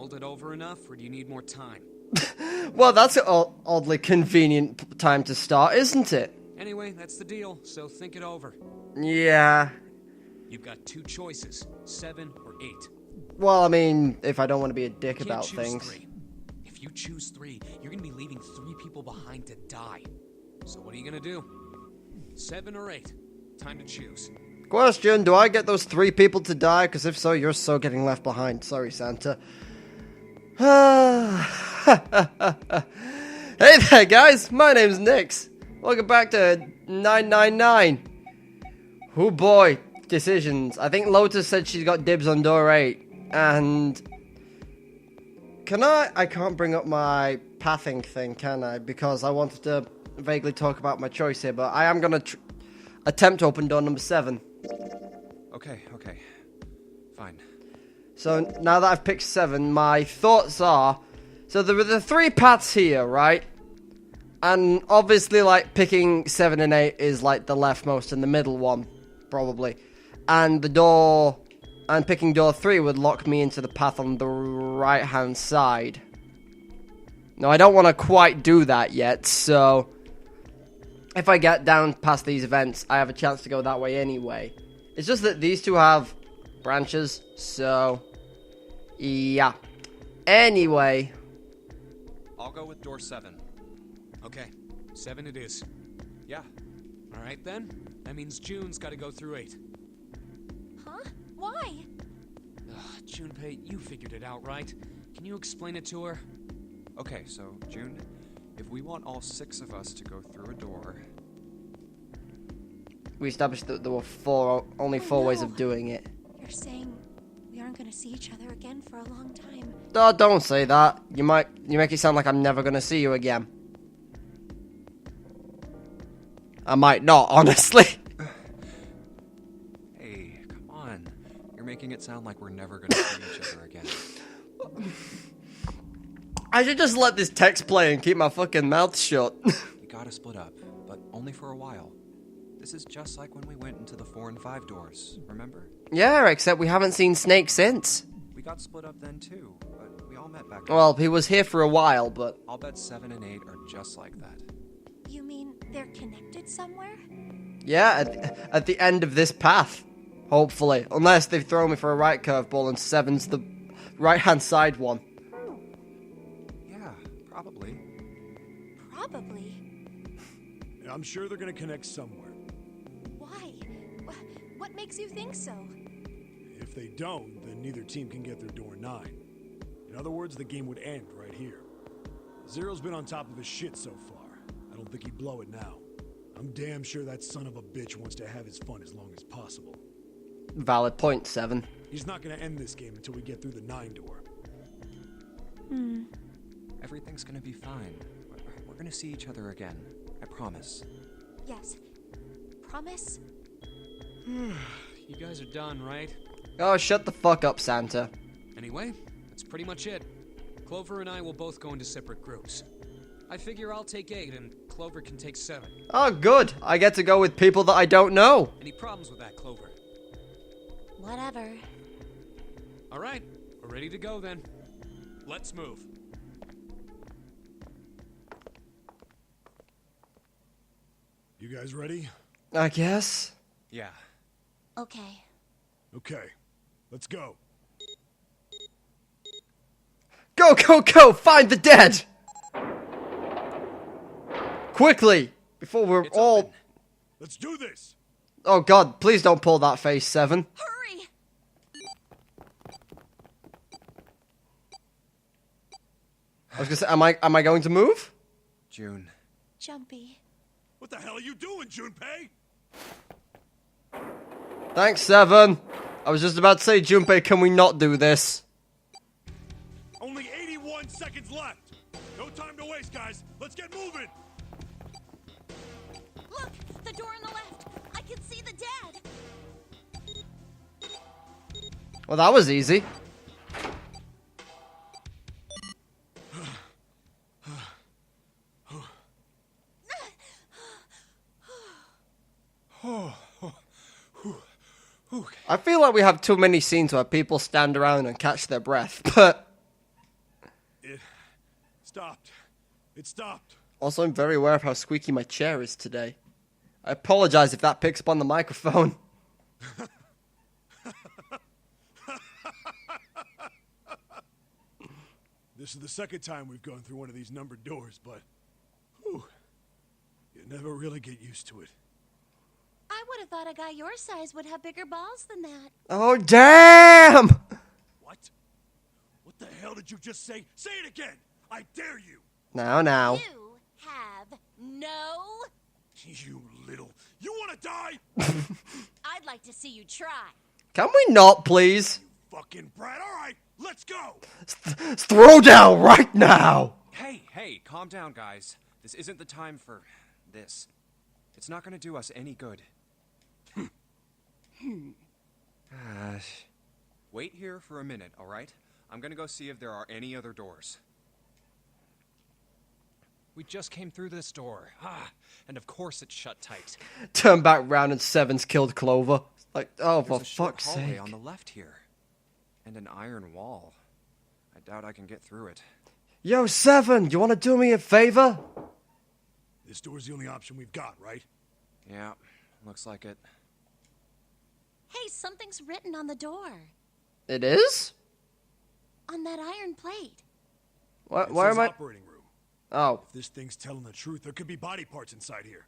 mulled it over enough, or do you need more time? Well, that's an oddly convenient time to start, isn't it? Anyway, that's the deal, so think it over. Yeah. You've got two choices, 7 or 8. Well, I mean, if I don't want to be a dick You can't about choose things. 3. If you choose 3, you're gonna be leaving 3 people behind to die. So what are you gonna do? 7 or 8? Time to choose. Question, do I get those 3 people to die? Because if so, you're so getting left behind. Sorry, Santa. Hey there, guys. My name's Nix. Welcome back to 999. Oh boy, decisions. I think Lotus said she's got dibs on door 8. And... I can't bring up my pathing thing, can I? Because I wanted to vaguely talk about my choice here, but I am going to attempt to open door number 7. Okay. Fine. So now that I've picked 7, my thoughts are... So there are the 3 paths here, right? And obviously, like, picking 7 and 8 is, like, the leftmost and the middle one, probably. And the door... And picking door 3 would lock me into the path on the right-hand side. No, I don't want to quite do that yet, so... If I get down past these events, I have a chance to go that way anyway. It's just that these two have branches, so... Yeah. Anyway. I'll go with door 7. Okay, 7 it is. Yeah. Alright then. That means June's gotta go through 8. Huh? Why? Junpei, you figured it out, right? Can you explain it to her? Okay, so, June, if we want all 6 of us to go through a door... We established that there were only 4 ways of doing it. You're saying we aren't gonna see each other again for a long time. Oh, don't say that. You make it sound like I'm never gonna see you again. I might not, honestly. Hey, come on. You're making it sound like we're never gonna see each other again. I should just let this text play and keep my fucking mouth shut. You gotta split up, but only for a while. This is just like when we went into the 4 and 5 doors, remember? Yeah, except we haven't seen Snake since. We got split up then too, but we all met back then. Well, he was here for a while, but... I'll bet 7 and 8 are just like that. You mean they're connected somewhere? Yeah, at the end of this path. Hopefully. Unless they've thrown me for a right curveball and 7's the right-hand side one. Yeah, probably. Probably. I'm sure they're gonna connect somewhere. Why? What makes you think so? If they don't, then neither team can get through door 9. In other words, the game would end right here. Zero's been on top of his shit so far. I don't think he'd blow it now. I'm damn sure that son of a bitch wants to have his fun as long as possible. Valid point, 7. He's not gonna end this game until we get through the 9 door. Everything's gonna be fine. We're gonna see each other again. I promise. Yes. Promise? You guys are done, right? Oh, shut the fuck up, Santa. Anyway, that's pretty much it. Clover and I will both go into separate groups. I figure I'll take 8 and Clover can take 7. Oh, good. I get to go with people that I don't know. Any problems with that, Clover? Whatever. Alright, we're ready to go then. Let's move. You guys ready? I guess. Yeah. Okay. Okay. Let's go. Go, go, go! Find the dead! Quickly! Before we're It's all... open. Let's do this! Oh god, please don't pull that face, 7. Hurry! I was gonna say, am I going to move? June. Jumpy. What the hell are you doing, Junpei? Thanks, 7. I was just about to say, Junpei, can we not do this? Only 81 seconds left! No time to waste, guys! Let's get moving! Look! The door on the left! I can see the dead! Well, that was easy. I feel like we have too many scenes where people stand around and catch their breath, but It stopped. It stopped. Also, I'm very aware of how squeaky my chair is today. I apologize if that picks up on the microphone. This is the second time we've gone through one of these numbered doors, but whew, you never really get used to it. I would have thought a guy your size would have bigger balls than that. Oh, damn! What? What the hell did you just say? Say it again! I dare you! Now. You have no... You little... You want to die? I'd like to see you try. Can we not, please? Fucking brat. All right, let's go! Throw down right now! Hey, calm down, guys. This isn't the time for this. It's not gonna do us any good. Wait here for a minute, all right? I'm gonna go see if there are any other doors. We just came through this door. And of course it's shut tight. Turn back round and Seven's killed Clover. Like, oh, for There's a short fuck's hallway sake. on the left here. And an iron wall. I doubt I can get through it. Yo, Seven, you want to do me a favor? This door's the only option we've got, right? Yeah, looks like it. Hey, something's written on the door. It is? On that iron plate. Where It says am I? operating room. Oh. If this thing's telling the truth, there could be body parts inside here.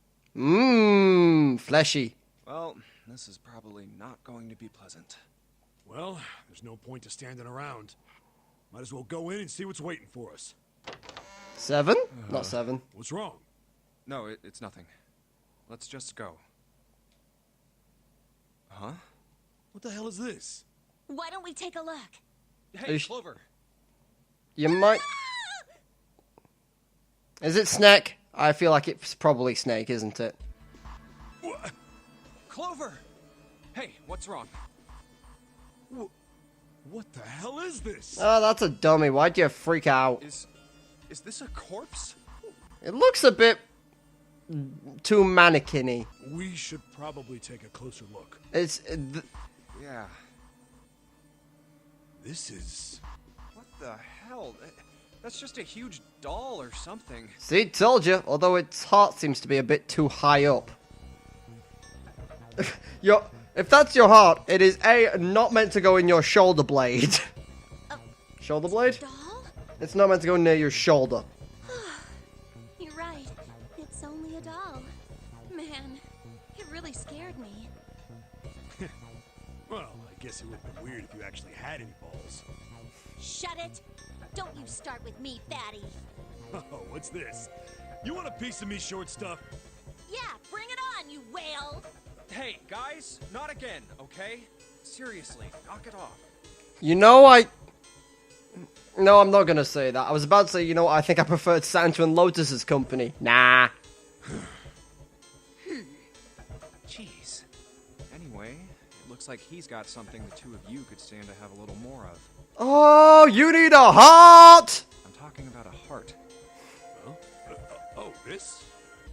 Fleshy. Well, this is probably not going to be pleasant. Well, there's no point to standing around. Might as well go in and see what's waiting for us. Seven? Not Seven. What's wrong? No, it's nothing. Let's just go. Huh? What the hell is this? Why don't we take a look? Hey, Clover! You might... Is it Snake? I feel like it's probably Snake, isn't it? What? Clover! Hey, what's wrong? What the hell is this? Oh, that's a dummy. Why'd you freak out? Is this a corpse? It looks a bit too mannequin-y. We should probably take a closer look. It's... Yeah. This is... What the hell? That's just a huge doll or something. See, told you. Although its heart seems to be a bit too high up. If that's your heart, it is not meant to go in your shoulder blade. Shoulder blade? Doll? It's not meant to go near your shoulder. You're right. It's only a doll. Man, it really scared me. Well, I guess it would have been weird if you actually had any balls. Shut it! Don't you start with me, fatty. Oh, what's this? You want a piece of me, short stuff? Yeah, bring it on, you whale! Hey, guys, not again, okay? Seriously, knock it off. You know, No, I'm not gonna say that. I was about to say, you know what, I think I preferred Santa and Lotus's company. Nah. Jeez. Anyway, it looks like he's got something the two of you could stand to have a little more of. Oh, you need a heart! I'm talking about a heart. Huh? Oh, this?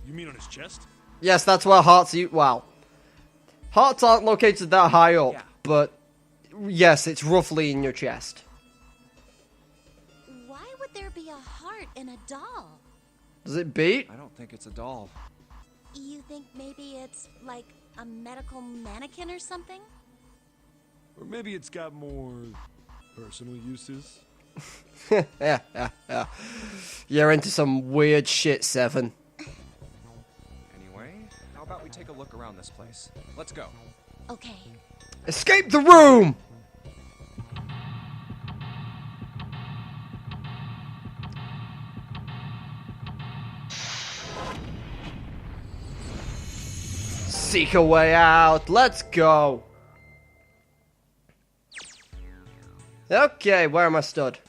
You mean on his chest? Yes, that's where hearts... Well, hearts aren't located that high up, Yeah. but yes, it's roughly in your chest. Why would there be a heart in a doll? Does it beat? I don't think it's a doll. You think maybe it's like a medical mannequin or something? Or maybe it's got more personal uses? Yeah. You're into some weird shit, Seven. Anyway, how about we take a look around this place? Let's go. Okay. Escape the room! Seek a way out. Let's go. Okay, where am I stood?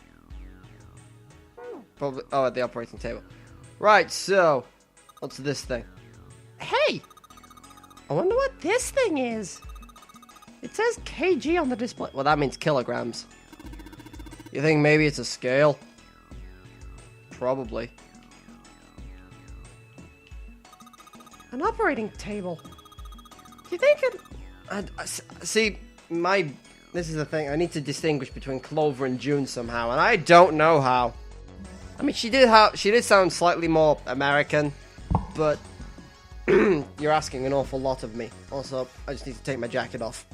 Probably. Oh, at the operating table. Right, so. What's this thing? Hey! I wonder what this thing is. It says kg on the display. Well, that means kilograms. You think maybe it's a scale? Probably. An operating table. You think see, this is the thing. I need to distinguish between Clover and June somehow, and I don't know how. I mean, she did sound slightly more American, but you're asking an awful lot of me. Also, I just need to take my jacket off.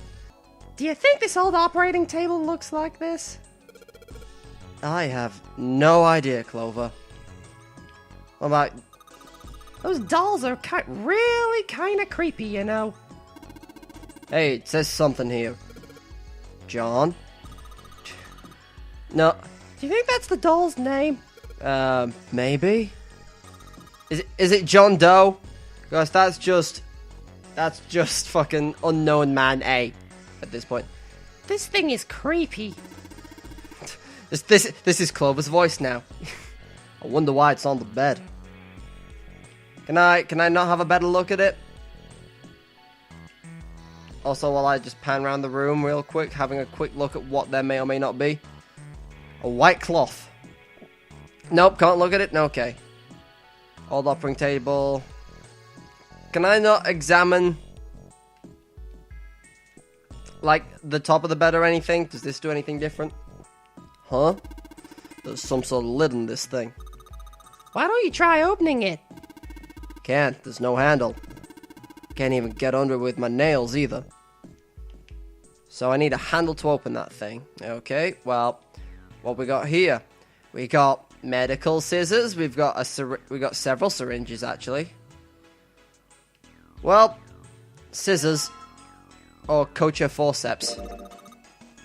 Do you think this old operating table looks like this? I have no idea, Clover. What about... Those dolls are really kind of creepy, you know. Hey, it says something here. John? No. Do you think that's the doll's name? Maybe? Is it John Doe? Because that's just fucking unknown man A at this point. This thing is creepy. This is Clover's voice now. I wonder why it's on the bed. Can I not have a better look at it? Also, while I just pan around the room real quick, having a quick look at what there may or may not be. A white cloth. Nope, can't look at it? Okay. Old operating table. Can I not examine, like, the top of the bed or anything? Does this do anything different? Huh? There's some sort of lid in this thing. Why don't you try opening it? Can't. There's no handle. Can't even get under it with my nails either. So I need a handle to open that thing. Okay, well, what we got here? We got medical scissors. We've got several syringes actually. Well, scissors or kosher forceps.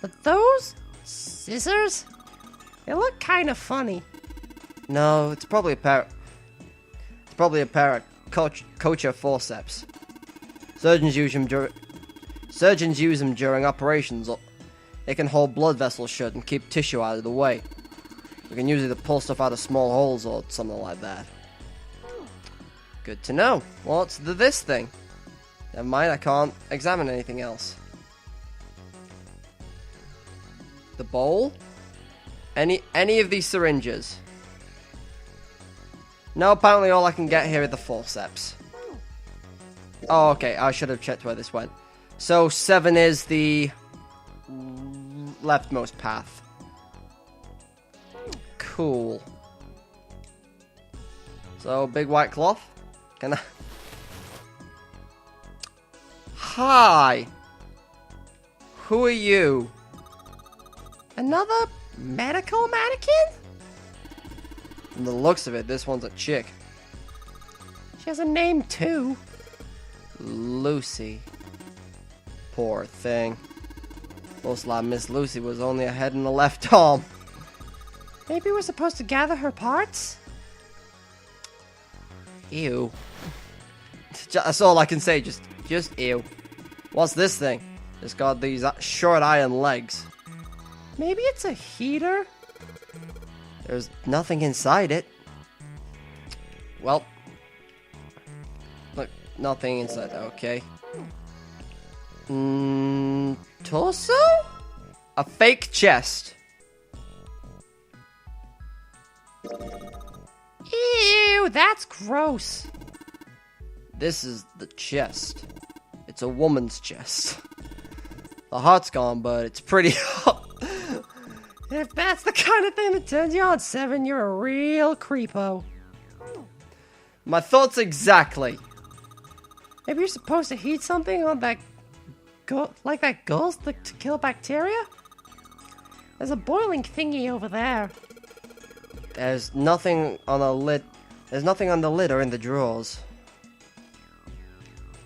But those scissors? They look kind of funny. No, it's probably a pair. It's probably a pair of kosher forceps. Surgeons use them during operations. They can hold blood vessels shut and keep tissue out of the way. We can use it to pull stuff out of small holes or something like that. Good to know. What's this thing? Never mind, I can't examine anything else. The bowl? Any of these syringes? No, apparently all I can get here are the forceps. Oh, okay, I should have checked where this went. So 7 is the leftmost path. Cool. So, big white cloth. Can I... Hi! Who are you? Another medical mannequin? From the looks of it, this one's a chick. She has a name too. Lucy. Poor thing. Looks like Miss Lucy was only a head and a left arm. Maybe we're supposed to gather her parts? Ew. That's all I can say, just ew. What's this thing? It's got these short iron legs. Maybe it's a heater? There's nothing inside it. Well. Look, nothing inside, okay. Torso? A fake chest. Ew, that's gross. This is the chest. It's a woman's chest. The heart's gone, but it's pretty hot. If that's the kind of thing that turns you on, 7, you're a real creepo. My thoughts exactly. Maybe you're supposed to heat something on that like that ghost to kill bacteria? There's a boiling thingy over there. There's nothing on the lid. There's nothing on the lid or in the drawers.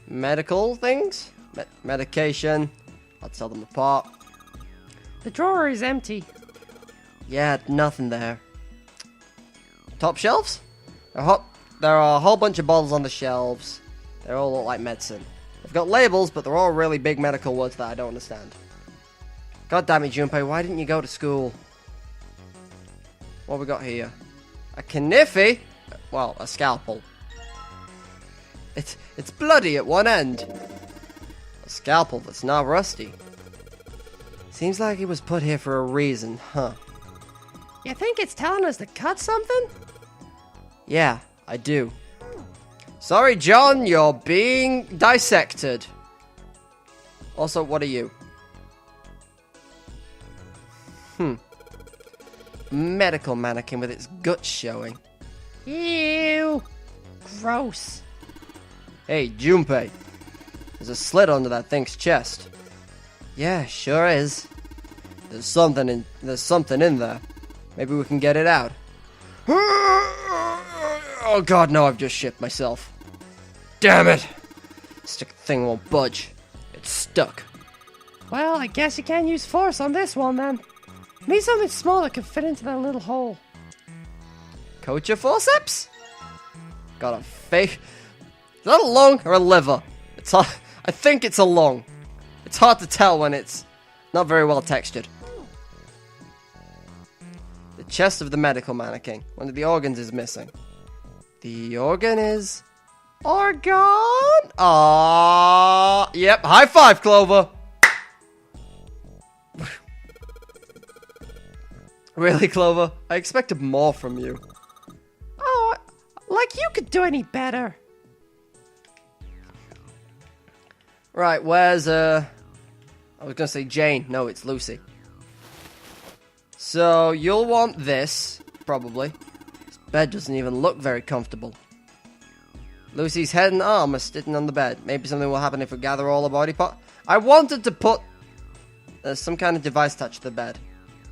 Medical things? Medication. I'll tell them apart. The drawer is empty. Yeah, nothing there. Top shelves? There are a whole bunch of bottles on the shelves. They all look like medicine. They've got labels, but they're all really big medical words that I don't understand. God damn it, Junpei, why didn't you go to school? What have we got here? A kniffy? Well, a scalpel. It's bloody at one end. A scalpel that's not rusty. Seems like it was put here for a reason, huh? You think it's telling us to cut something? Yeah, I do. Sorry, John, you're being dissected. Also, what are you? medical mannequin with its guts showing. Ew. Gross. Hey, Junpei. There's a slit under that thing's chest. Yeah, sure is. There's something in there. Maybe we can get it out. Oh god, no, I've just shit myself. Damn it! This thing won't budge. It's stuck. Well, I guess you can't use force on this one then. Need something small that can fit into that little hole. Coach forceps? Got a fake. Is that a lung or a liver? I think it's a lung. It's hard to tell when it's not very well textured. The chest of the medical mannequin. One of the organs is missing. The organ is... Organ? Ah, yep. High five, Clover. Really, Clover? I expected more from you. Oh, like you could do any better. Right, where's, I was gonna say Jane. No, it's Lucy. So, you'll want this, probably. This bed doesn't even look very comfortable. Lucy's head and arm are sitting on the bed. Maybe something will happen if we gather all the body parts. I wanted to put some kind of device attached to the bed.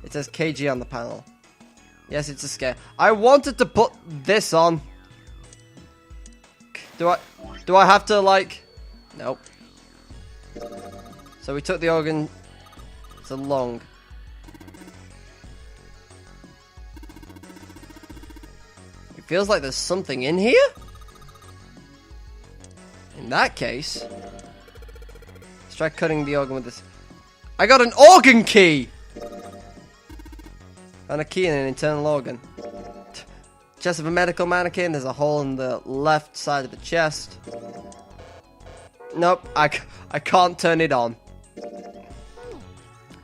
It says KG on the panel. Yes, it's a scare. I wanted to put this on. Do I have to, like... Nope. So we took the organ. It's a lung. It feels like there's something in here? In that case... Let's try cutting the organ with this. I got an organ key! Found a key in an internal organ. Chest of a medical mannequin. There's a hole in the left side of the chest. Nope, I can't turn it on.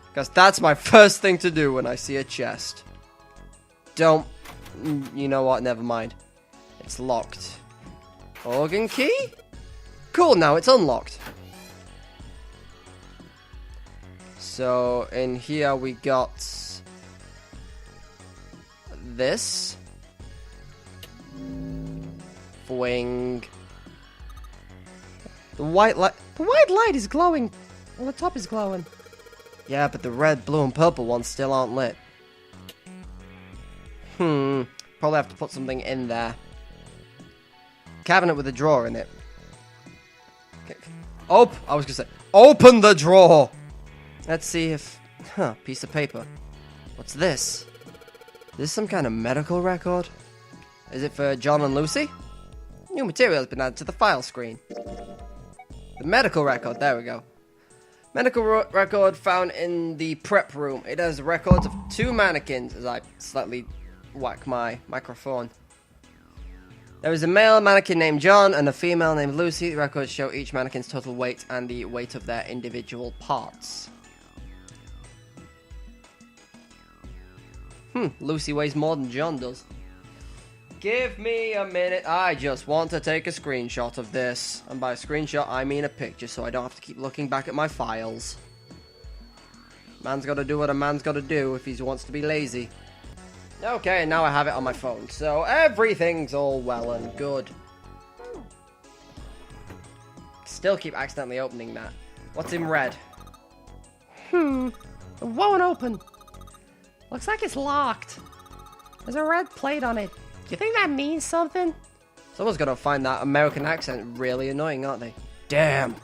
Because that's my first thing to do when I see a chest. Don't... You know what, never mind. It's locked. Organ key? Cool, now it's unlocked. So, in here we got... this. Fwing. The white light is glowing. Well, the top is glowing. Yeah, but the red, blue, and purple ones still aren't lit. Probably have to put something in there. Cabinet with a drawer in it. Okay. I was gonna say, open the drawer! Let's see if... piece of paper. What's this? Is this some kind of medical record? Is it for John and Lucy? New material has been added to the file screen. The medical record, there we go. Medical record found in the prep room. It has records of 2 mannequins, as I slightly whack my microphone. There is a male mannequin named John and a female named Lucy. The records show each mannequin's total weight and the weight of their individual parts. Lucy weighs more than John does. Give me a minute. I just want to take a screenshot of this. And by a screenshot, I mean a picture, so I don't have to keep looking back at my files. Man's got to do what a man's got to do if he wants to be lazy. Okay, now I have it on my phone, so everything's all well and good. Still keep accidentally opening that. What's in red? It won't open. Looks like it's locked. There's a red plate on it. Do you think that means something? Someone's gonna find that American accent really annoying, aren't they? Damn.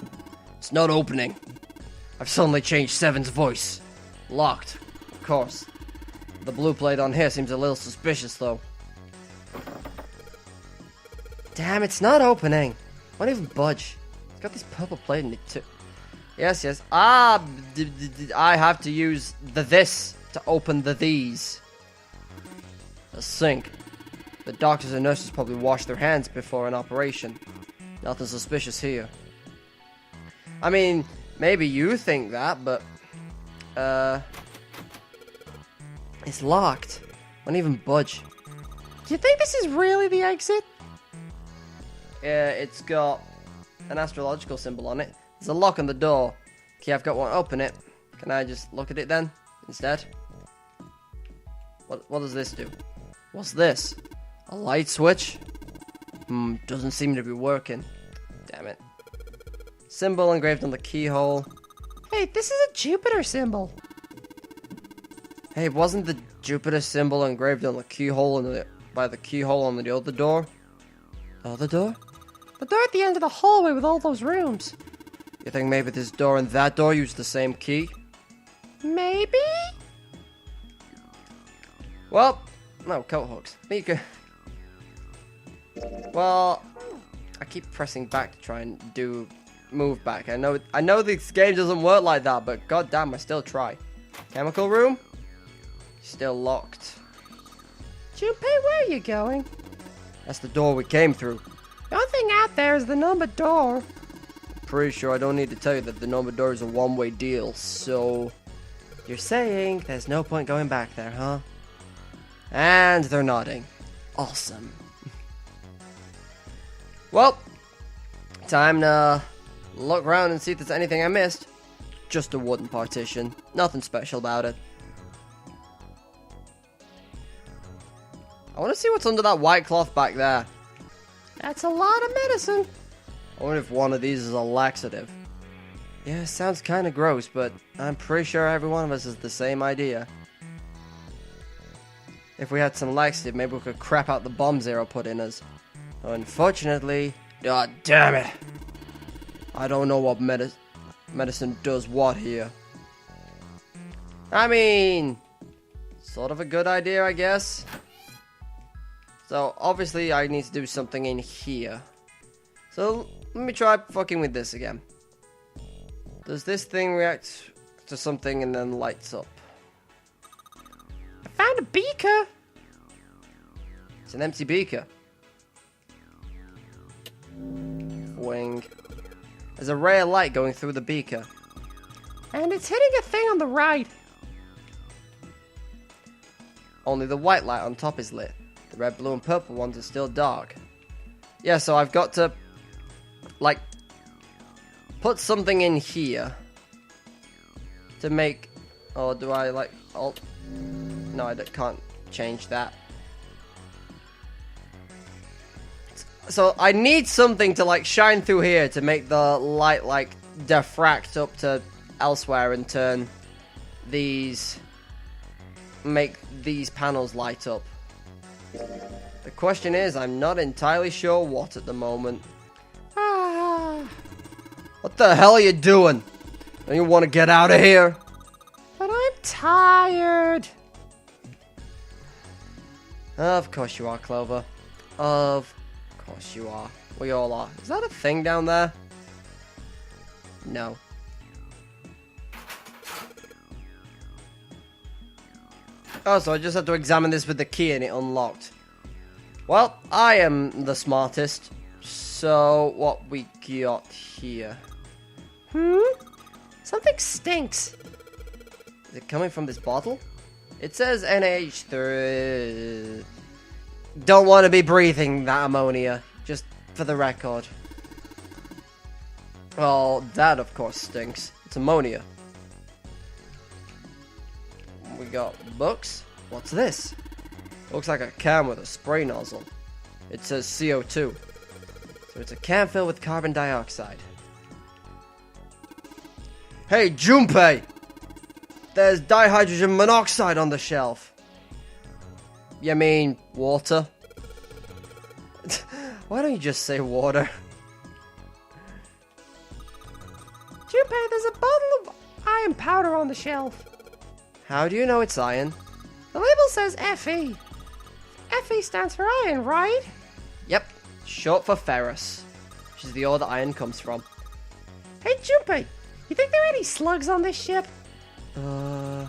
It's not opening. I've suddenly changed Seven's voice. Locked. Of course. The blue plate on here seems a little suspicious, though. Damn, it's not opening. Won't even budge. It's got this purple plate in it, too. Yes. I have to use the this to open the these. A sink. The doctors and nurses probably wash their hands before an operation. Nothing suspicious here. I mean, maybe you think that, but... It's locked. Won't even budge. Do you think this is really the exit? It's got an astrological symbol on it. There's a lock on the door. Okay, I've got one. Open it. Can I just look at it then, instead? What does this do? What's this? A light switch? Doesn't seem to be working. Damn it. Symbol engraved on the keyhole. Hey, this is a Jupiter symbol. Hey, wasn't the Jupiter symbol engraved on the keyhole by the keyhole on the other door? The other door? The door at the end of the hallway with all those rooms. You think maybe this door and that door use the same key? Maybe? Well, no, coat hooks. Mika. Well, I keep pressing back to try and move back. I know this game doesn't work like that, but goddamn, I still try. Chemical room? Still locked. Junpei, where are you going? That's the door we came through. The only thing out there is the numbered door. Pretty sure I don't need to tell you that the numbered door is a one-way deal, so... You're saying there's no point going back there, huh? And they're nodding. Awesome. Well, time to look around and see if there's anything I missed. Just a wooden partition. Nothing special about it. I want to see what's under that white cloth back there. That's a lot of medicine. I wonder if one of these is a laxative. Yeah, sounds kind of gross, but I'm pretty sure every one of us has the same idea. If we had some laxative, maybe we could crap out the bomb Zero put in us. Unfortunately, god damn it. I don't know what medicine does what here. I mean, sort of a good idea, I guess. So, obviously, I need to do something in here. So, let me try fucking with this again. Does this thing react to something and then lights up? I found a beaker. It's an empty beaker. Wing. There's a ray of light going through the beaker. And it's hitting a thing on the right. Only the white light on top is lit. The red, blue, and purple ones are still dark. Yeah, so I've got to, like, put something in here to make... Or do I, like, alt? No, I can't change that. So I need something to, like, shine through here to make the light, like, diffract up to elsewhere and turn these... make these panels light up. The question is, I'm not entirely sure what at the moment. What the hell are you doing? Don't you want to get out of here? But I'm tired. Of course you are, Clover. Of course you are. We all are. Is that a thing down there? No. Oh, so I just had to examine this with the key and it unlocked. Well, I am the smartest. So, what we got here? Something stinks. Is it coming from this bottle? It says NH3. Don't want to be breathing that ammonia. Just for the record. Well, that of course stinks. It's ammonia. We got books. What's this? Looks like a can with a spray nozzle. It says CO2. So it's a can filled with carbon dioxide. Hey, Junpei! There's dihydrogen monoxide on the shelf. You mean water? Why don't you just say water? Junpei, there's a bottle of iron powder on the shelf. How do you know it's iron? The label says Fe. Fe stands for iron, right? Yep, short for ferrous, which is the ore that iron comes from. Hey, Junpei, you think there are any slugs on this ship? I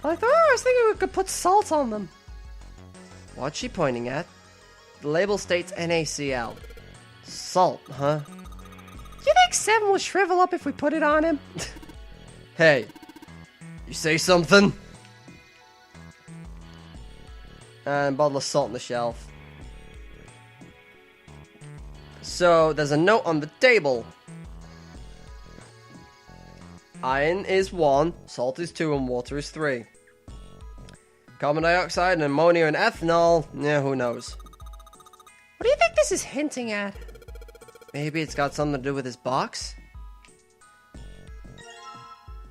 was thinking we could put salt on them. What's she pointing at? The label states NaCl. Salt, huh? Do you think Seven will shrivel up if we put it on him? Hey, you say something? And a bottle of salt on the shelf. So, there's a note on the table. Iron is 1, salt is 2, and water is 3. Carbon dioxide and ammonia and ethanol. Yeah, who knows? What do you think this is hinting at? Maybe it's got something to do with his box?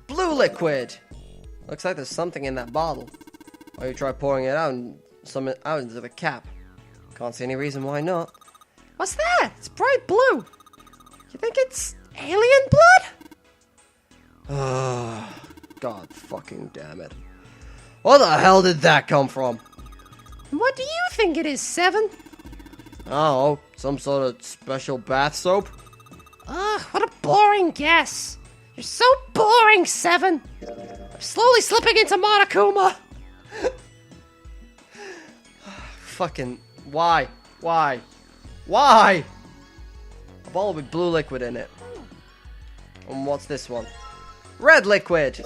Blue liquid! Looks like there's something in that bottle. Why you try pouring it out and some out into the cap? Can't see any reason why not. What's that? It's bright blue. You think it's alien blood? Oh, God fucking damn it. Where the hell did that come from? And what do you think it is, 7? Oh, some sort of special bath soap? Ugh, what a boring guess. You're so boring, 7. I'm slowly slipping into Monokuma. Fucking, why? Why? Why? A bottle with blue liquid in it. And what's this one? Red liquid! It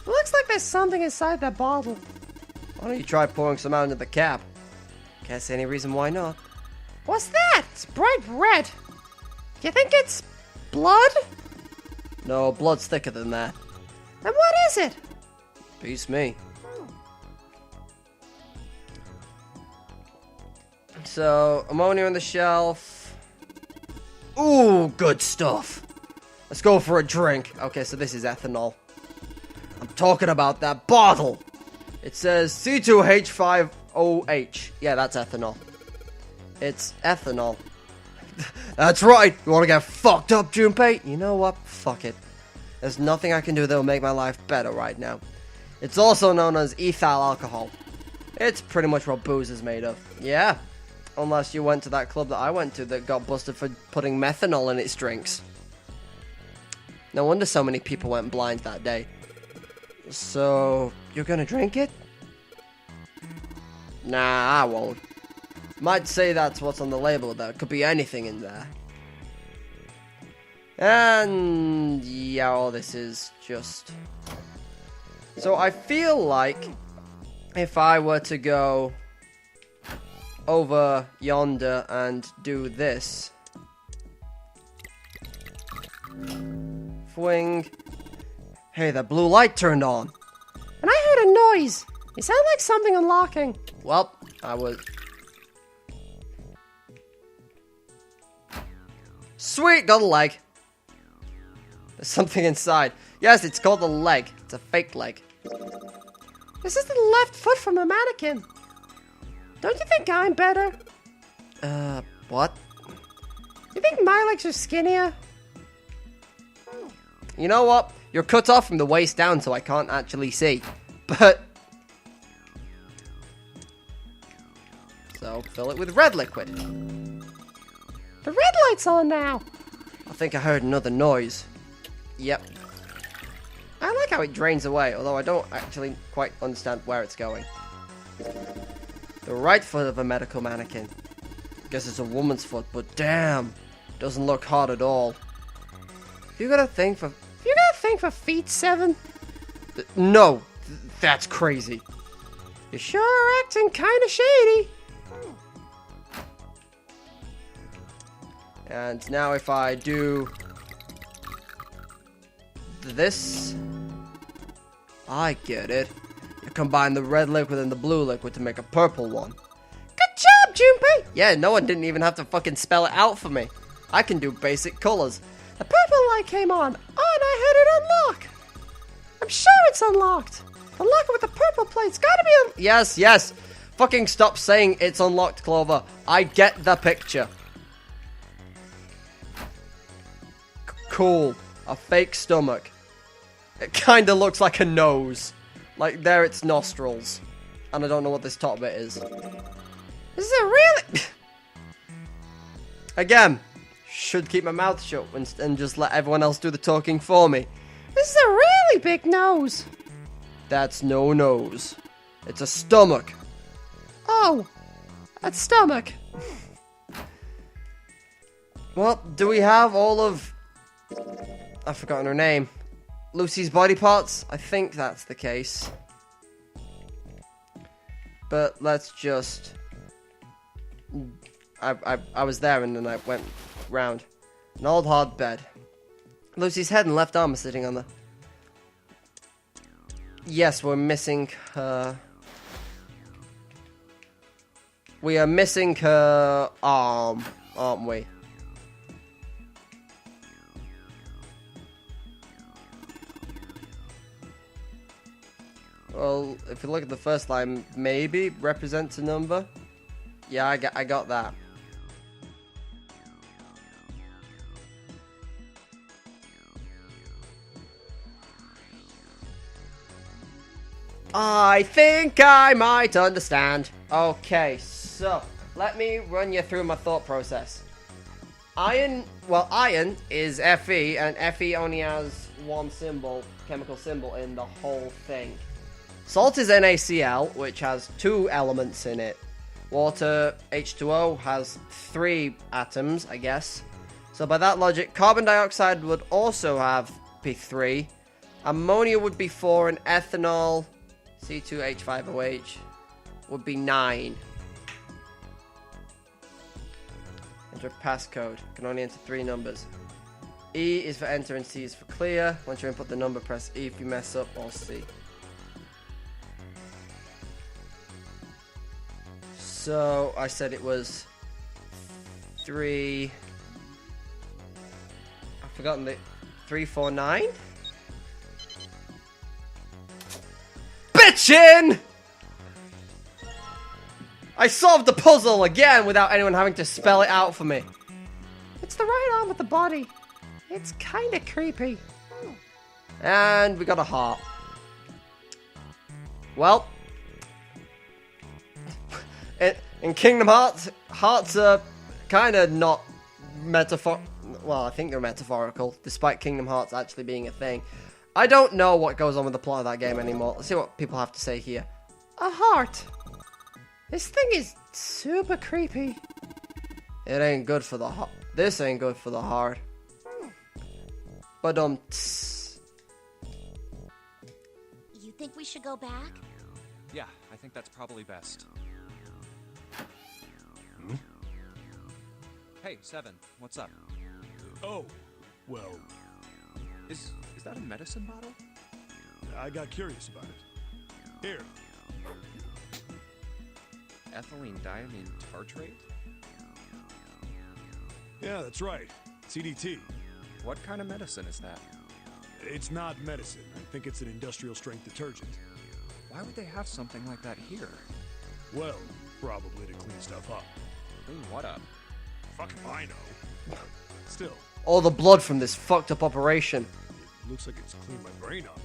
looks like there's something inside that bottle. Why don't you try pouring some out into the cap? Can't see any reason why not. What's that? It's bright red. You think it's blood? No, blood's thicker than that. Then what is it? Beats me. So, ammonia on the shelf. Ooh, good stuff. Let's go for a drink. Okay, so this is ethanol. I'm talking about that bottle. It says C2H5OH. Yeah, that's ethanol. It's ethanol. That's right. You want to get fucked up, Junpei? You know what? Fuck it. There's nothing I can do that will make my life better right now. It's also known as ethyl alcohol. It's pretty much what booze is made of. Yeah. Unless you went to that club that I went to that got busted for putting methanol in its drinks. No wonder so many people went blind that day. So, you're gonna drink it? Nah, I won't. Might say that's what's on the label, though. Could be anything in there. And yeah, all this is just... So I feel like if I were to go over yonder and do this. Fwing. Hey, that blue light turned on. And I heard a noise. It sounded like something unlocking. Well, I was... Sweet, got a leg. There's something inside. Yes, it's called a leg. It's a fake leg. This is the left foot from a mannequin. Don't you think I'm better? What? You think my legs are skinnier? You know what? You're cut off from the waist down, so I can't actually see. But... So, fill it with red liquid. The red light's on now. I think I heard another noise. Yep. I like how it drains away, although I don't actually quite understand where it's going. The right foot of a medical mannequin. Guess it's a woman's foot, but damn, doesn't look hot at all. You got a thing for... You got a thing for feet, 7? No, that's crazy. You sure are acting kinda shady. And now if I do... this... I get it. You combine the red liquid and the blue liquid to make a purple one. Good job, Junpei! Yeah, no one didn't even have to fucking spell it out for me. I can do basic colors. The purple light came on, and I heard it unlock. I'm sure it's unlocked. The locker with the purple plate's gotta be Yes, yes. Fucking stop saying it's unlocked, Clover. I get the picture. Cool. A fake stomach. It kinda looks like a nose. Like, there it's nostrils. And I don't know what this top bit is. This is a really... Again, should keep my mouth shut and just let everyone else do the talking for me. This is a really big nose. That's no nose. It's a stomach. Oh, a stomach. Well, do we have all of... I've forgotten her name. Lucy's body parts? I think that's the case. But let's just... I was there and then I went round. An old hard bed. Lucy's head and left arm are sitting on the... Yes, we're missing her we are missing her arm, aren't we? Well, if you look at the first line, maybe represents a number. Yeah, I got that. I think I might understand. Okay, so let me run you through my thought process. Iron is Fe, and Fe only has one symbol, chemical symbol in the whole thing. Salt is NaCl, which has 2 elements in it. Water, H2O, has 3 atoms, I guess. So by that logic, carbon dioxide would also have be 3. Ammonia would be 4, and ethanol, C2H5OH, would be 9. Enter a passcode. Can only enter 3 numbers. E is for enter and C is for clear. Once you input the number, press E if you mess up, or C. So I said it was 3. I've forgotten the 349. Bitchin'! I solved the puzzle again without anyone having to spell it out for me. It's the right arm with the body. It's kind of creepy. And we got a heart. Well, in Kingdom Hearts, hearts are kind of not metaphor. Well, I think they're metaphorical, despite Kingdom Hearts actually being a thing. I don't know what goes on with the plot of that game anymore. Let's see what people have to say here. A heart. This thing is super creepy. It ain't good for the heart. This ain't good for the heart. But You think we should go back? Yeah, I think that's probably best. Hey, Seven, what's up? Oh, well, Is that a medicine bottle? I got curious about it. Here. Ethylene diamine tartrate? Yeah, that's right. CDT. What kind of medicine is that? It's not medicine. I think it's an industrial strength detergent. Why would they have something like that here? Well, probably to clean stuff up. Clean what up? Fuck if I know. Still, all the blood from this fucked up operation. it looks like it's cleaned my brain up.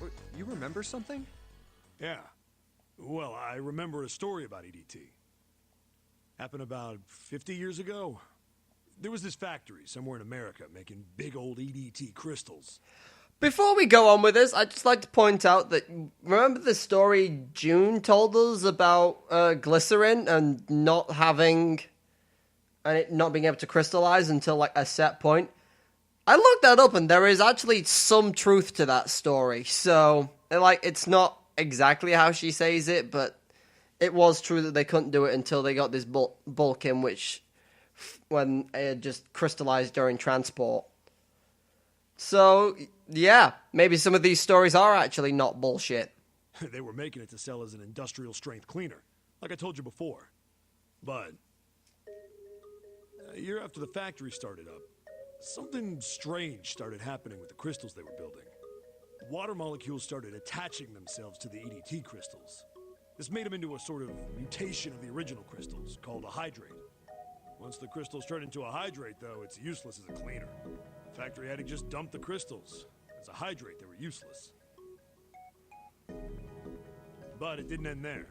Wait, you remember something? Yeah. Well, I remember a story about EDT. Happened about 50 years ago. There was this factory somewhere in America making big old EDT crystals. Before we go on with this, I'd just like to point out that, remember the story June told us about glycerin and not having, and it not being able to crystallize until like a set point? I looked that up and there is actually some truth to that story. So, like, it's not exactly how she says it, but it was true that they couldn't do it until they got this bulk in, which, when it just crystallized during transport. So, yeah, maybe some of these stories are actually not bullshit. They were making it to sell as an industrial strength cleaner, like I told you before. But a year after the factory started up, something strange started happening with the crystals they were building. Water molecules started attaching themselves to the EDT crystals. This made them into a sort of mutation of the original crystals, called a hydrate. Once the crystals turn into a hydrate, though, it's useless as a cleaner. The factory had to just dump the crystals. As a hydrate, they were useless. But it didn't end there.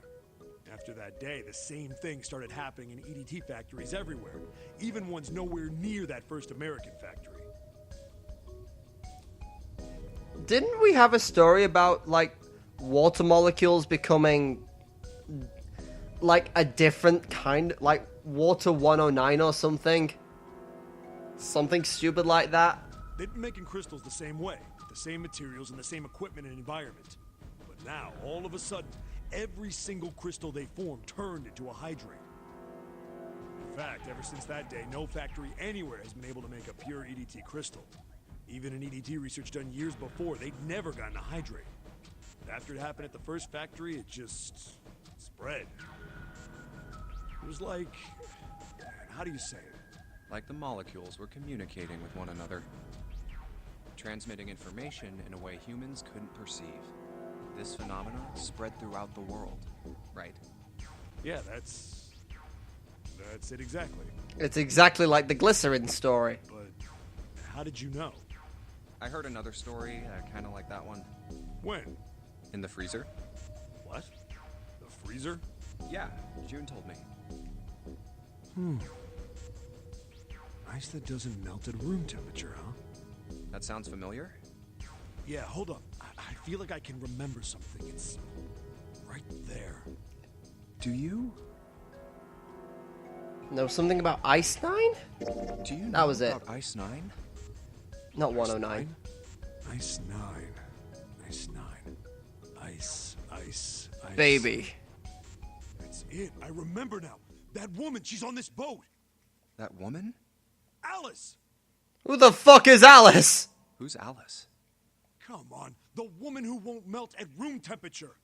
After that day, the same thing started happening in EDT factories everywhere, even ones nowhere near that first American factory. Didn't we have a story about, like, water molecules becoming, like, a different kind, like, Water 109 or something? Something stupid like that? They'd been making crystals the same way, with the same materials and the same equipment and environment. But now, all of a sudden, every single crystal they formed turned into a hydrate. In fact, ever since that day, no factory anywhere has been able to make a pure EDT crystal. Even in EDT research done years before, they'd never gotten a hydrate. But after it happened at the first factory, it just spread. It was like... How do you say it? Like the molecules were communicating with one another, transmitting information in a way humans couldn't perceive. This phenomena spread throughout the world, right? Yeah, that's it exactly. It's exactly like the glycerin story. But how did you know? I heard another story, kind of like that one. When? In the freezer? What? The freezer? Yeah, June told me. Ice that doesn't melt at room temperature, huh? That sounds familiar? Yeah, hold up. I feel like I can remember something. It's right there. Do you? Know something about Ice 9? Do you know That was it. about Ice 9? Not 109. Ice 9. Ice 9. Ice. Baby. That's it. I remember now. That woman, she's on this boat. That woman? Alice! Who the fuck is Alice? Who's Alice? Come on. The woman who won't melt at room temperature.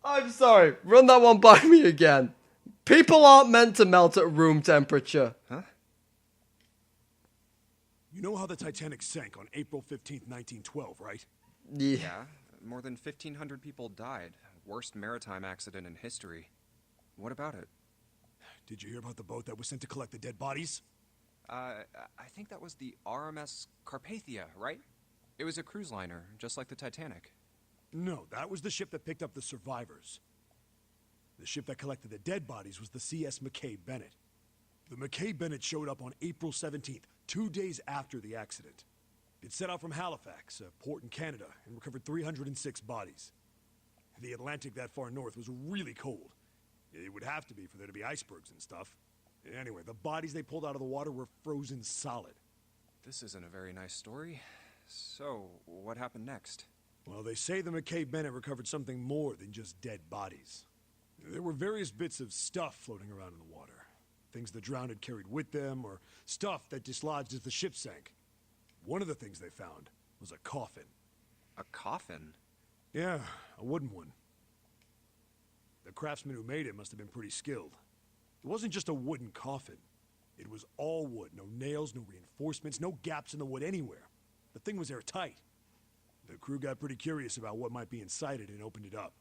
I'm sorry. Run that one by me again. People aren't meant to melt at room temperature. Huh? You know how the Titanic sank on April 15th, 1912, right? Yeah. Yeah, more than 1,500 people died. Worst maritime accident in history. What about it? Did you hear about the boat that was sent to collect the dead bodies? I think that was the RMS Carpathia, right? It was a cruise liner, just like the Titanic. No, that was the ship that picked up the survivors. The ship that collected the dead bodies was the CS McKay Bennett. The McKay Bennett showed up on April 17th, 2 days after the accident. It set out from Halifax, a port in Canada, and recovered 306 bodies. The Atlantic that far north was really cold. It would have to be for there to be icebergs and stuff. Anyway, the bodies they pulled out of the water were frozen solid. This isn't a very nice story. So, what happened next? Well, they say the McKay Bennett recovered something more than just dead bodies. There were various bits of stuff floating around in the water. Things the drowned had carried with them, or stuff that dislodged as the ship sank. One of the things they found was a coffin. A coffin? Yeah, a wooden one. The craftsman who made it must have been pretty skilled. It wasn't just a wooden coffin. It was all wood, no nails, no reinforcements, no gaps in the wood anywhere. The thing was airtight. The crew got pretty curious about what might be inside it and opened it up.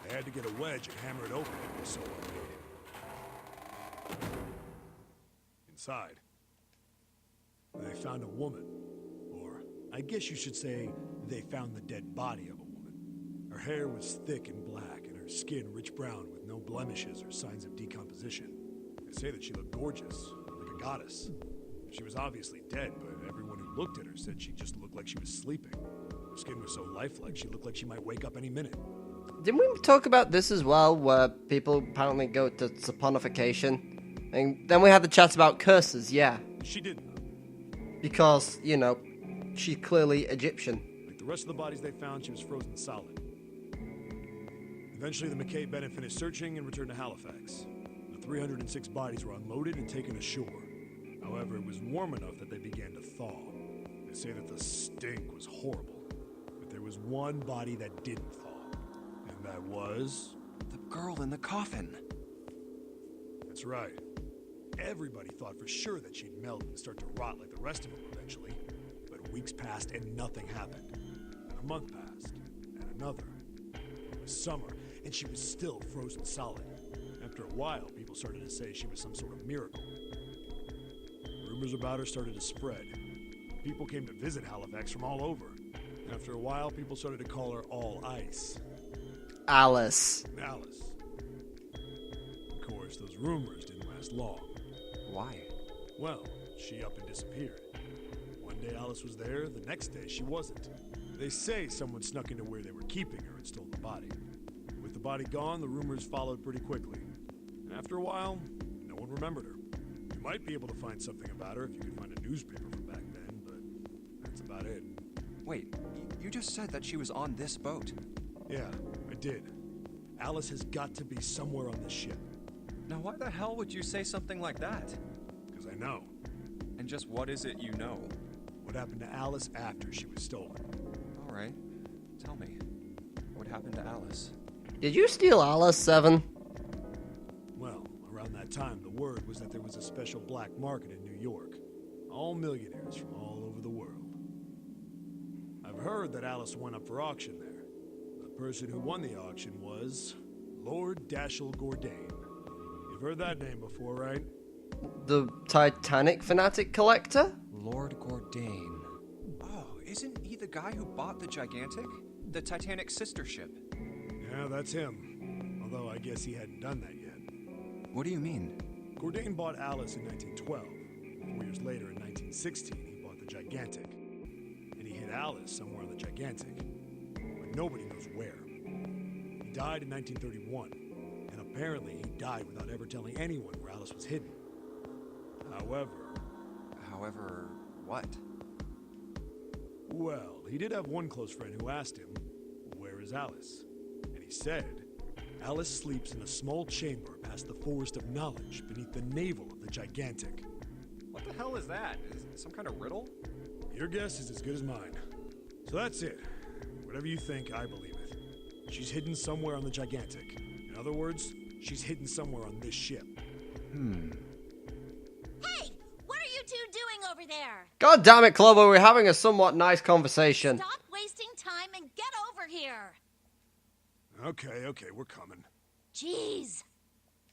They had to get a wedge and hammer it open. It was so unmade. Inside, they found a woman. Or, I guess you should say, they found the dead body of a woman. Her hair was thick and black, and her skin rich brown with no blemishes or signs of decomposition. They say that she looked gorgeous, like a goddess. She was obviously dead, but everyone who looked at her said she just looked like she was sleeping. Her skin was so lifelike, she looked like she might wake up any minute. Didn't we talk about this as well, where people apparently go to saponification? And then we had the chat about curses, yeah. She didn't. Because, you know, she's clearly Egyptian. Like the rest of the bodies they found, she was frozen solid. Eventually, the McKay Bennett finished searching and returned to Halifax. The 306 bodies were unloaded and taken ashore. However, it was warm enough that they began to thaw. They say that the stink was horrible. But there was one body that didn't thaw. And that was... The girl in the coffin. That's right. Everybody thought for sure that she'd melt and start to rot like the rest of them eventually. But weeks passed and nothing happened. And a month passed. And another. It was summer, and she was still frozen solid. After a while, people started to say she was some sort of miracle. Rumors about her started to spread. People came to visit Halifax from all over. And after a while, people started to call her All Ice. Alice. Alice. Of course, those rumors didn't last long. Why? Well, she up and disappeared. One day Alice was there, the next day she wasn't. They say someone snuck into where they were keeping her and stole the body. With the body gone, the rumors followed pretty quickly. And after a while, no one remembered her. You might be able to find something about her if you could find a newspaper from back then, but that's about it. Wait, you just said that she was on this boat. Yeah, I did. Alice has got to be somewhere on this ship. Now why the hell would you say something like that? Because I know. And just what is it you know? What happened to Alice after she was stolen? Alright, tell me. What happened to Alice? Did you steal Alice, 7? Well, around that time, the word was that there was a special black market in New York. All millionaires from all over the world. I've heard that Alice went up for auction there. The person who won the auction was Lord Dashiell Gordain. You've heard that name before, right? The Titanic fanatic collector? Lord Gordain. Oh, isn't he the guy who bought the Gigantic? The Titanic's sister ship? Yeah, that's him. Although I guess he hadn't done that yet. What do you mean? Gordain bought Alice in 1912. 4 years later, in 1916, he bought the Gigantic. And he hid Alice somewhere on the Gigantic. But nobody knows where. He died in 1931. And apparently he died without ever telling anyone where Alice was hidden. However, what? Well, he did have one close friend who asked him, "Where is Alice?" And he said, "Alice sleeps in a small chamber past the Forest of Knowledge beneath the navel of the Gigantic." What the hell is that? Is it some kind of riddle? Your guess is as good as mine. So that's it. Whatever you think, I believe it. She's hidden somewhere on the Gigantic. In other words, she's hidden somewhere on this ship. Hey, what are you two doing over there? God damn it, Clover, we're having a somewhat nice conversation. Stop wasting time and get over here. Okay, we're coming. Jeez.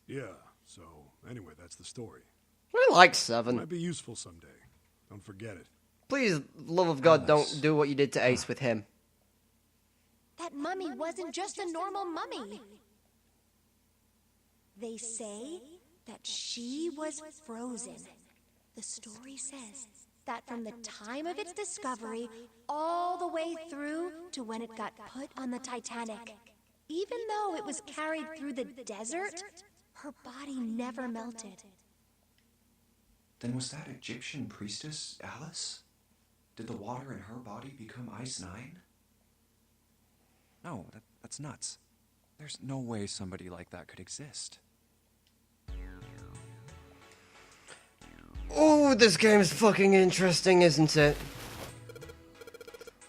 Yeah, so anyway, that's the story. I like 7. Might be useful someday. Don't forget it. Please, love of God, Alice. don't do what you did to Ace with him. That mummy wasn't just a normal mummy. They say that she was frozen. The story says that from the time of its discovery all the way through to when it got put on the Titanic, even though it was carried through the desert, her body never melted. Then was that Egyptian priestess Alice? Did the water in her body become Ice 9? No, that's nuts. There's no way somebody like that could exist. Oh, this game's fucking interesting, isn't it?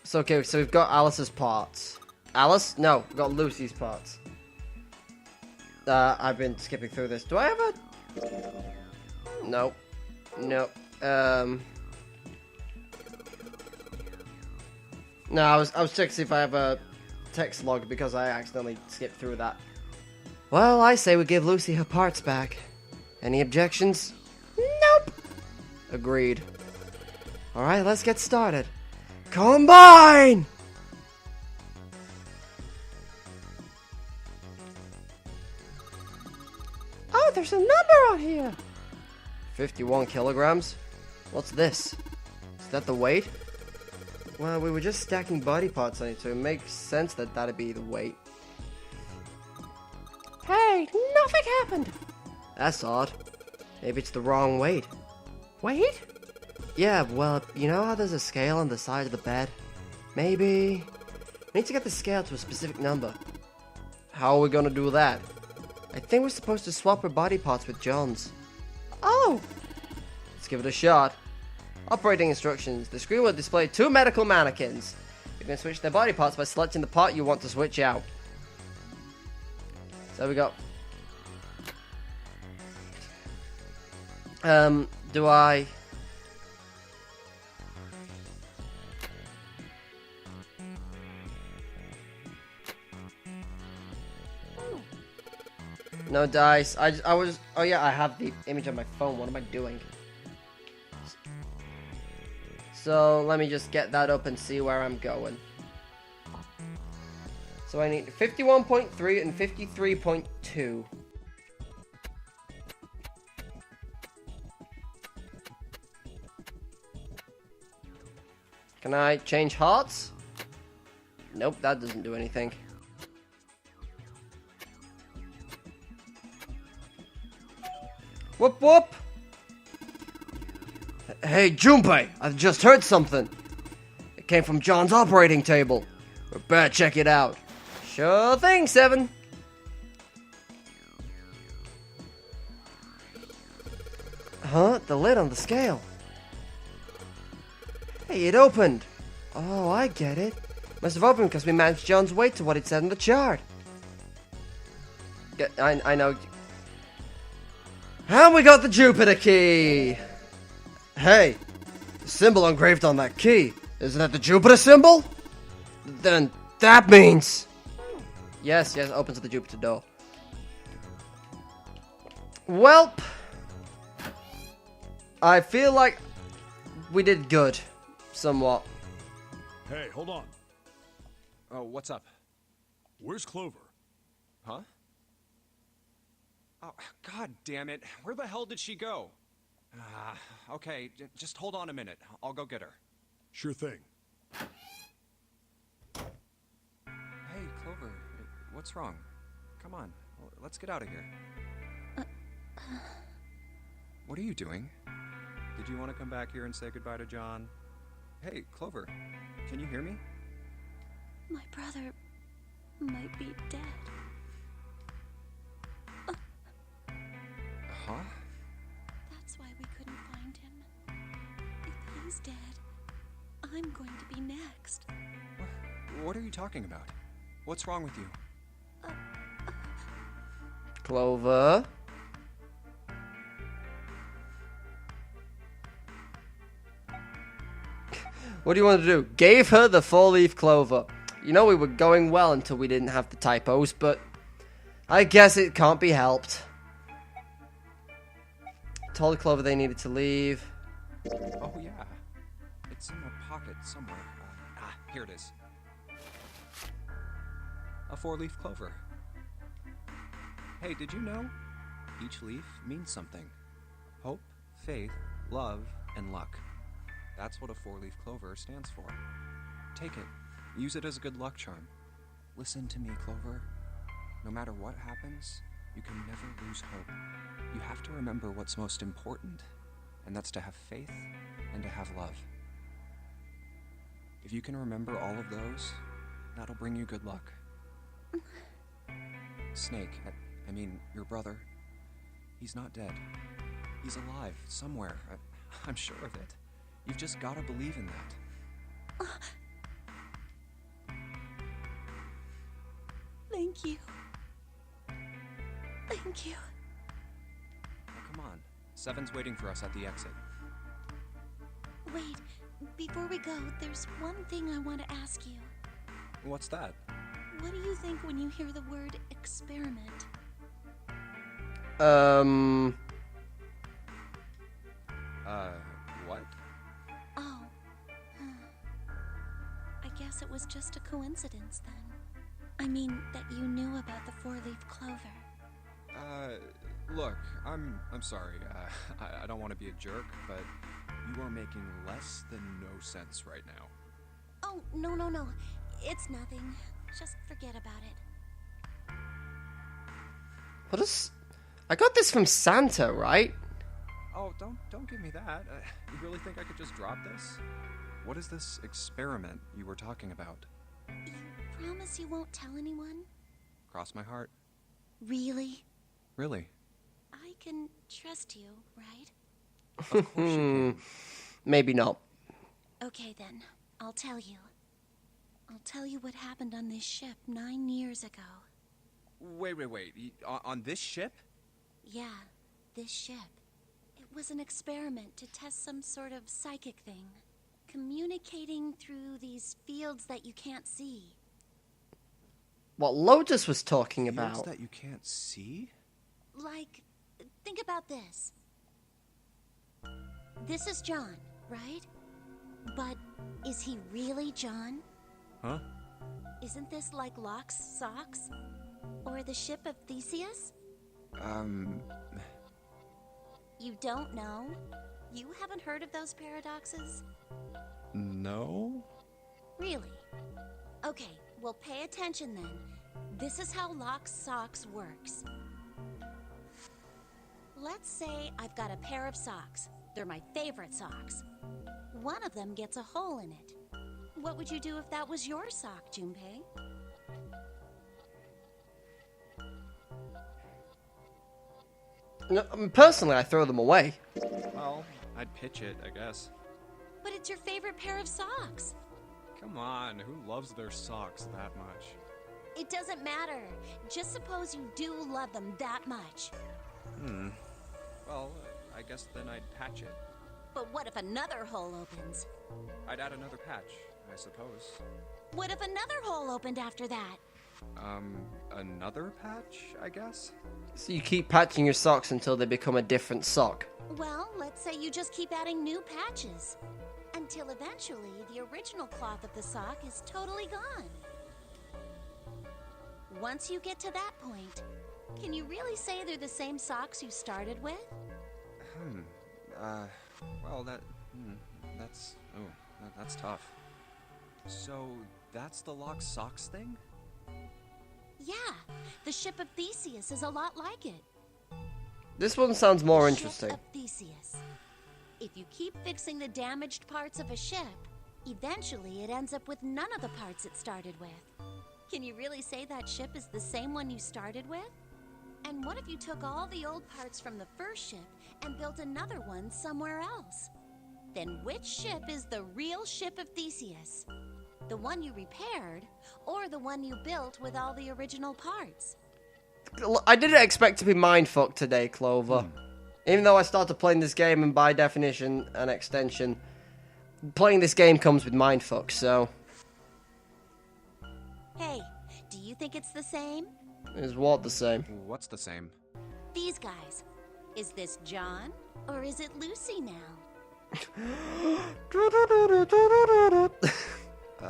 So, okay, so we've got Alice's parts. Alice? No, we've got Lucy's parts. I've been skipping through this. Do I have a... Nope. Nope. No, I was checking to see if I have a text log because I accidentally skipped through that. Well, I say we give Lucy her parts back. Any objections? Nope. Agreed. Alright, let's get started. Combine! Oh, there's a number on here. 51 kilograms? What's this? Is that the weight? Well, we were just stacking body parts on it, so it makes sense that that'd be the weight. Hey, nothing happened. That's odd. Maybe it's the wrong weight. Wait. Yeah, well, you know how there's a scale on the side of the bed? Maybe... We need to get the scale to a specific number. How are we gonna do that? I think we're supposed to swap our body parts with John's. Oh, Let's give it a shot. Operating instructions. The screen will display 2 medical mannequins. You can switch their body parts by selecting the part you want to switch out. So we got... do I... No dice. I was... Oh yeah, I have the image on my phone. What am I doing? So let me just get that up and see where I'm going. So I need 51.3 and 53.2. Can I change hearts? Nope, that doesn't do anything. Whoop whoop! Hey, Junpei, I've just heard something. It came from John's operating table. We better check it out. Sure thing, 7. Huh? The lid on the scale. Hey, it opened. Oh, I get it. Must have opened because we matched John's weight to what it said in the chart. I know. And we got the Jupiter key! Hey, the symbol engraved on that key, isn't that the Jupiter symbol? Then that means... Yes, opens the Jupiter door. Welp. I feel like we did good. Somewhat. Hey, hold on. Oh, what's up? Where's Clover? Huh? Oh, god damn it. Where the hell did she go? Okay, just hold on a minute. I'll go get her. Sure thing. Hey, Clover, what's wrong? Come on, let's get out of here. What are you doing? Did you want to come back here and say goodbye to John? Hey, Clover, can you hear me? My brother might be dead. Huh? That's why we couldn't find him. If he's dead, I'm going to be next. What are you talking about? What's wrong with you? Clover. What do you want to do? Gave her the 4-leaf clover. You know we were going well until we didn't have the typos, but I guess it can't be helped. Told Clover they needed to leave. Oh, yeah. It's in my pocket somewhere. Here it is. A 4-leaf clover. Hey, did you know? Each leaf means something. Hope, faith, love, and luck. That's what a 4-leaf clover stands for. Take it. Use it as a good luck charm. Listen to me, Clover. No matter what happens, you can never lose hope. You have to remember what's most important, and that's to have faith and to have love. If you can remember all of those, that'll bring you good luck. Snake, I mean, your brother, he's not dead. He's alive, somewhere. I'm sure of it. You've just gotta believe in that. Thank you. Thank you. Oh, come on. Seven's waiting for us at the exit. Wait, before we go, there's one thing I want to ask you. What's that? What do you think when you hear the word experiment? What? Oh. I guess it was just a coincidence then. I mean, that you knew about the 4-leaf clover. Look, I'm sorry. I don't want to be a jerk, but you are making less than no sense right now. Oh, no. It's nothing. Just forget about it. What is... I got this from Santa, right? Oh, don't give me that. You really think I could just drop this? What is this experiment you were talking about? You promise you won't tell anyone? Cross my heart. Really? Really? I can trust you, right? Of course you can. Maybe not. Okay then, I'll tell you. I'll tell you what happened on this ship 9 years ago. Wait. On this ship? Yeah, this ship. It was an experiment to test some sort of psychic thing. Communicating through these fields that you can't see. What Lotus was talking Fields about. that you can't see? Like, think about this. This is John, right? But is he really John? Huh? Isn't this like Locke's socks? Or the ship of Theseus? You don't know? You haven't heard of those paradoxes? No? Really? Okay, well pay attention then. This is how Locke's socks works. Let's say I've got a pair of socks. They're my favorite socks. One of them gets a hole in it. What would you do if that was your sock, Junpei? No, personally, I throw them away. Well, I'd pitch it, I guess. But it's your favorite pair of socks. Come on, who loves their socks that much? It doesn't matter. Just suppose you do love them that much. Well, I guess then I'd patch it. But what if another hole opens? I'd add another patch, I suppose. What if another hole opened after that? Another patch, I guess? So you keep patching your socks until they become a different sock. Well, let's say you just keep adding new patches. Until eventually, the original cloth of the sock is totally gone. Once you get to that point, can you really say they're the same socks you started with? Well, that's tough. So, that's the locked socks thing? Yeah, the ship of Theseus is a lot like it. This one sounds more Ship interesting. of Theseus. If you keep fixing the damaged parts of a ship, eventually it ends up with none of the parts it started with. Can you really say that ship is the same one you started with? And what if you took all the old parts from the first ship and built another one somewhere else? Then which ship is the real ship of Theseus? The one you repaired, or the one you built with all the original parts? I didn't expect to be mindfucked today, Clover. Even though I started playing this game, and by definition, an extension, playing this game comes with mindfuck, so... Hey, do you think it's the same? Is what the same? What's the same? These guys. Is this John, or is it Lucy now?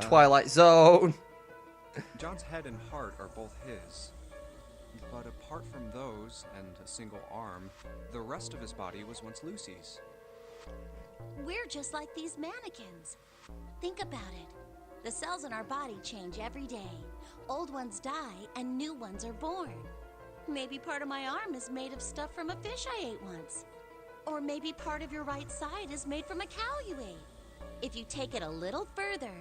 Twilight Zone. John's head and heart are both his. But apart from those, and a single arm, the rest of his body was once Lucy's. We're just like these mannequins. Think about it. The cells in our body change every day. Old ones die, and new ones are born. Maybe part of my arm is made of stuff from a fish I ate once. Or maybe part of your right side is made from a cow you ate. If you take it a little further,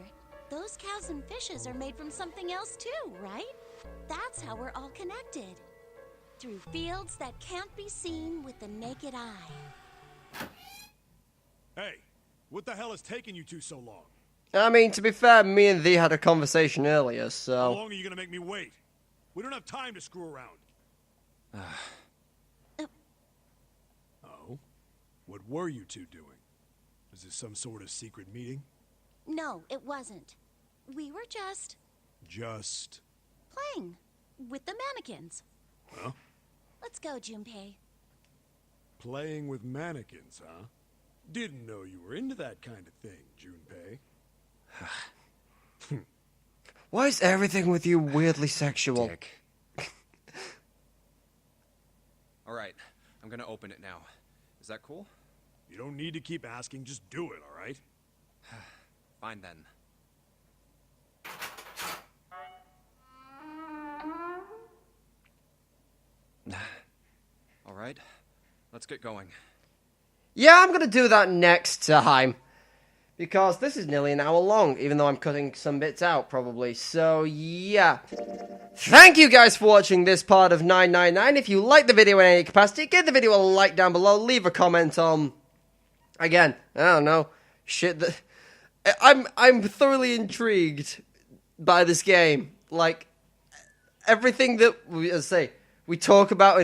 those cows and fishes are made from something else too, right? That's how we're all connected. Through fields that can't be seen with the naked eye. Hey, what the hell is taking you two so long? I mean, to be fair, me and Thee had a conversation earlier, How so... long are you gonna make me wait? We don't have time to screw around. Oh? What were you two doing? Was this some sort of secret meeting? No, it wasn't. We were just Just... playing with the mannequins. Huh? Let's go, Junpei. Playing with mannequins, huh? Didn't know you were into that kind of thing, Junpei. Why is everything with you weirdly sexual? Dick. Alright, I'm gonna open it now. Is that cool? You don't need to keep asking, just do it, alright? Fine then. Alright, let's get going. Yeah, I'm gonna do that next time. Because this is nearly an hour long, even though I'm cutting some bits out, probably. So, yeah. Thank you guys for watching this part of 999. If you liked the video in any capacity, give the video a like down below. Leave a comment on... Again, I don't know. Shit that... I'm thoroughly intrigued by this game. Like, everything that we talk about,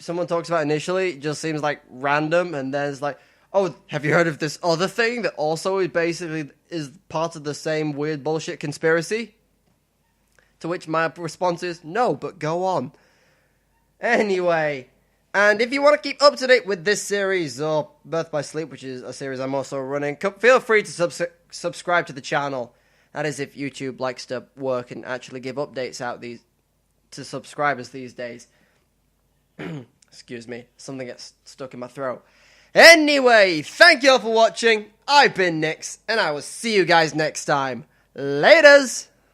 someone talks about initially, it just seems like random, and then it's like, oh, have you heard of this other thing that also is part of the same weird bullshit conspiracy? To which my response is, no, but go on. Anyway, and if you want to keep up to date with this series, or Birth by Sleep, which is a series I'm also running, feel free to subscribe to the channel. That is if YouTube likes to work and actually give updates out to subscribers these days. Excuse me, something gets stuck in my throat. Anyway, thank you all for watching. I've been Nix, and I will see you guys next time. Laters!